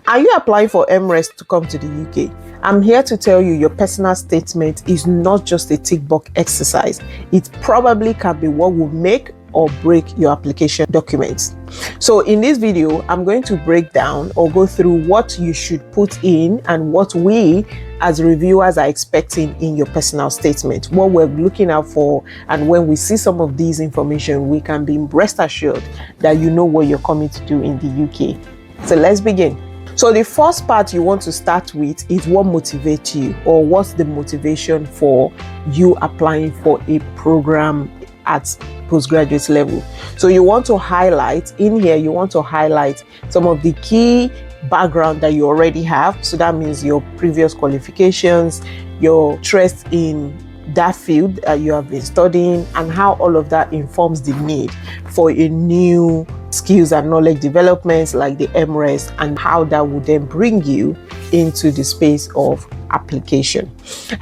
Are you applying for Mres to come to the UK? I'm here to tell you your personal statement is not just a tick box exercise. It probably can be what will make or break your application documents. So in this video, I'm going to break down or go through what you should put in and what we as reviewers are expecting in your personal statement, what we're looking out for, and when we see some of these information, we can be rest assured that you know what you're coming to do in the UK. So let's begin. So the first part you want to start with is what motivates you, or what's the motivation for you applying for a program at postgraduate level. So you want to highlight in here, you want to highlight some of the key background that you already have. So that means your previous qualifications, your interest in that field that you have been studying, and how all of that informs the need for a new skills and knowledge developments like the Mres, and how that would then bring you into the space of application.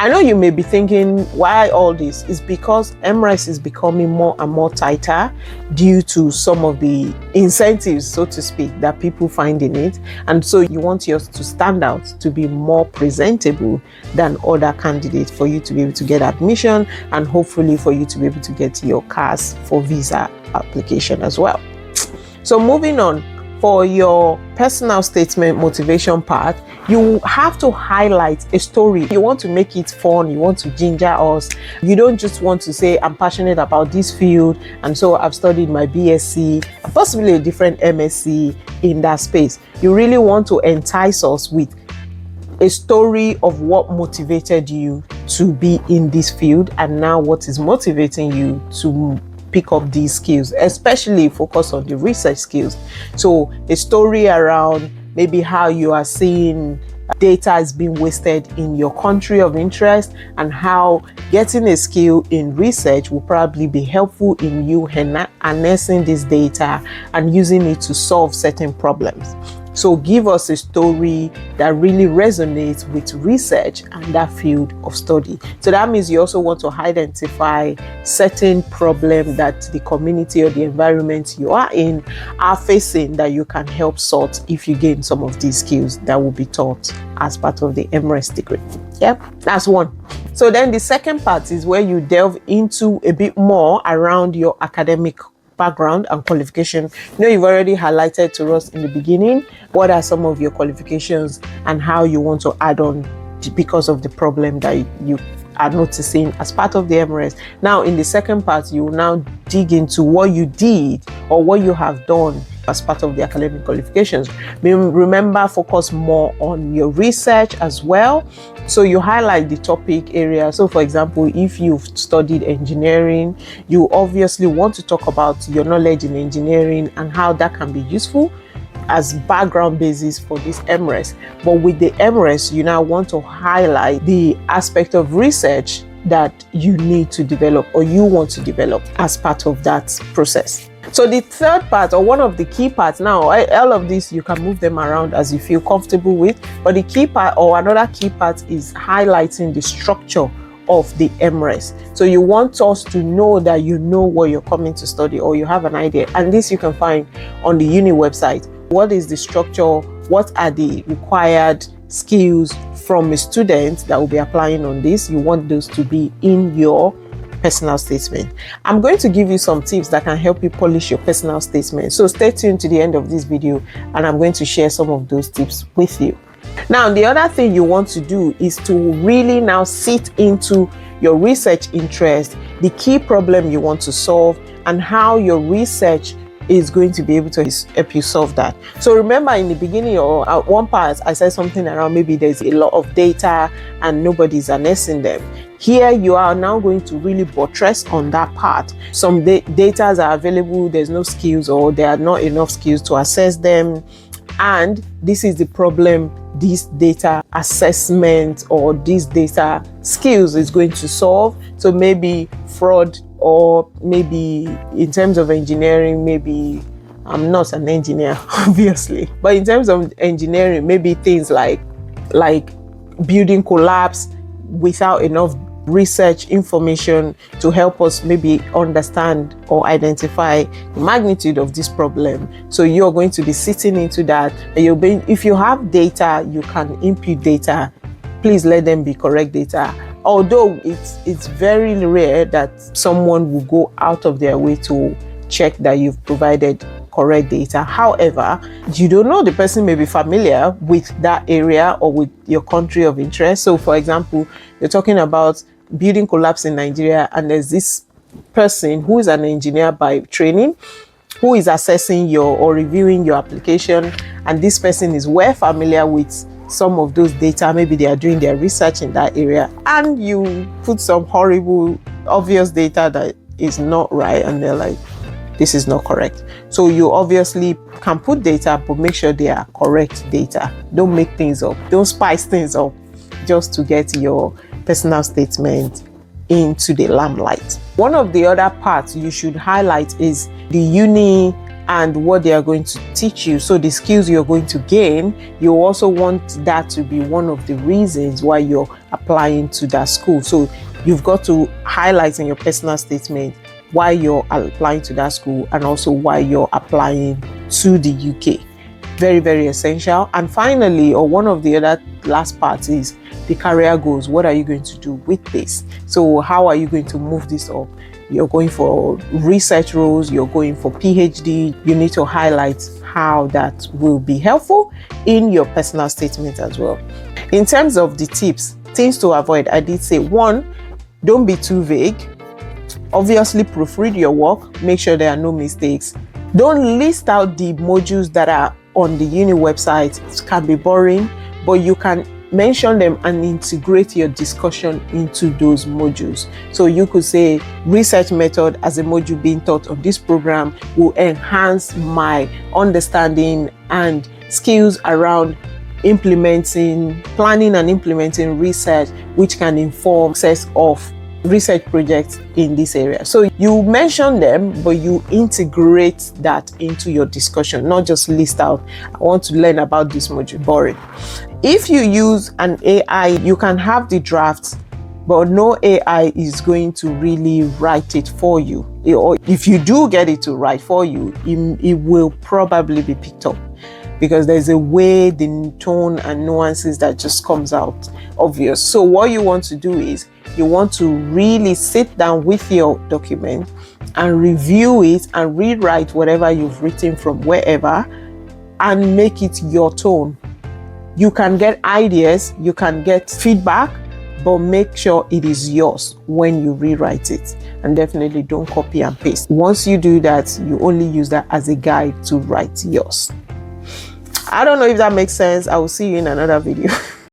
I know you may be thinking, why all this? Is because Mres is becoming more and more tighter due to some of the incentives, so to speak, that people find in it. And so you want yours to stand out, to be more presentable than other candidates, for you to be able to get admission, and hopefully for you to be able to get your CAS for visa application as well. So moving on, for your personal statement motivation part, you have to highlight a story. You want to make it fun. You want to ginger us. You don't just want to say, I'm passionate about this field, and so I've studied my BSc, possibly a different MSc in that space. You really want to entice us with a story of what motivated you to be in this field, and now what is motivating you to pick up these skills, especially focus on the research skills. So a story around maybe how you are seeing data is being wasted in your country of interest, and how getting a skill in research will probably be helpful in you harnessing this data and using it to solve certain problems. So give us a story that really resonates with research and that field of study. So that means you also want to identify certain problems that the community or the environment you are in are facing that you can help sort if you gain some of these skills that will be taught as part of the Mres degree. Yep, that's one. So then the second part is where you delve into a bit more around your academic background and qualification. You know, you've already highlighted to us in the beginning what are some of your qualifications and how you want to add on because of the problem that you are noticing as part of the Mres. Now in the second part, you will now dig into what you did or what you have done as part of the academic qualifications. Remember, focus more on your research as well. So you highlight the topic area. So for example, if you've studied engineering, you obviously want to talk about your knowledge in engineering and how that can be useful as background basis for this Mres. But with the Mres, you now want to highlight the aspect of research that you need to develop or you want to develop as part of that process. So the third part, or one of the key parts, now all of this you can move them around as you feel comfortable with, but the key part or another key part is highlighting the structure of the Mres. So you want us to know that you know what you're coming to study, or you have an idea, and this you can find on the uni website. What is the structure? What are the required skills from a student that will be applying on this? You want those to be in your personal statement. I'm going to give you some tips that can help you polish your personal statement. So stay tuned to the end of this video, and I'm going to share some of those tips with you. Now, the other thing you want to do is to really now sit into your research interest, the key problem you want to solve, and how your research is going to be able to help you solve that. So remember, in the beginning or at one part, I said something around maybe there's a lot of data and nobody's harnessing them. Here you are now going to really buttress on that part. Some data are available, there's no skills, or there are not enough skills to assess them. And this is the problem this data assessment or this data skills is going to solve. So maybe fraud, or maybe in terms of engineering, maybe I'm not an engineer, obviously, but in terms of engineering, maybe things like building collapse without enough research information to help us maybe understand or identify the magnitude of this problem. So you're going to be sitting into that, and if you have data, you can input data. Please let them be correct data. Although it's very rare that someone will go out of their way to check that you've provided correct data. However, you don't know, the person may be familiar with that area or with your country of interest. So for example, you're talking about building collapse in Nigeria, and there's this person who is an engineer by training who is assessing or reviewing your application, and this person is well familiar with some of those data. Maybe they are doing their research in that area, and you put some horrible, obvious data that is not right, and they're like, this is not correct. So you obviously can put data, but make sure they are correct data. Don't make things up. Don't spice things up just to get your personal statement into the limelight. One of the other parts you should highlight is the uni and what they are going to teach you. So the skills you're going to gain, you also want that to be one of the reasons why you're applying to that school. So you've got to highlight in your personal statement why you're applying to that school, and also why you're applying to the UK. Very, very essential. And finally, or one of the other last parts, is the career goals. What are you going to do with this? So how are you going to move this up? You're going for research roles, you're going for PhD. You need to highlight how that will be helpful in your personal statement as well. In terms of the tips, things to avoid, I did say, one, don't be too vague. Obviously, proofread your work, make sure there are no mistakes. Don't list out the modules that are on the uni website. It can be boring, but you can mention them and integrate your discussion into those modules. So you could say, research method as a module being taught on this program will enhance my understanding and skills around planning and implementing research, which can inform success of research projects in this area. So you mention them, but you integrate that into your discussion, not just list out, I want to learn about this module. Boring. If you use an AI, you can have the drafts, but no AI is going to really write it for you. Or if you do get it to write for you, it will probably be picked up, because there's a way, the tone and nuances that just comes out obvious. So what you want to do is, you want to really sit down with your document and review it and rewrite whatever you've written from wherever and make it your tone. You can get ideas, you can get feedback, but make sure it is yours when you rewrite it. And definitely don't copy and paste. Once you do that, you only use that as a guide to write yours. I don't know if that makes sense. I will see you in another video.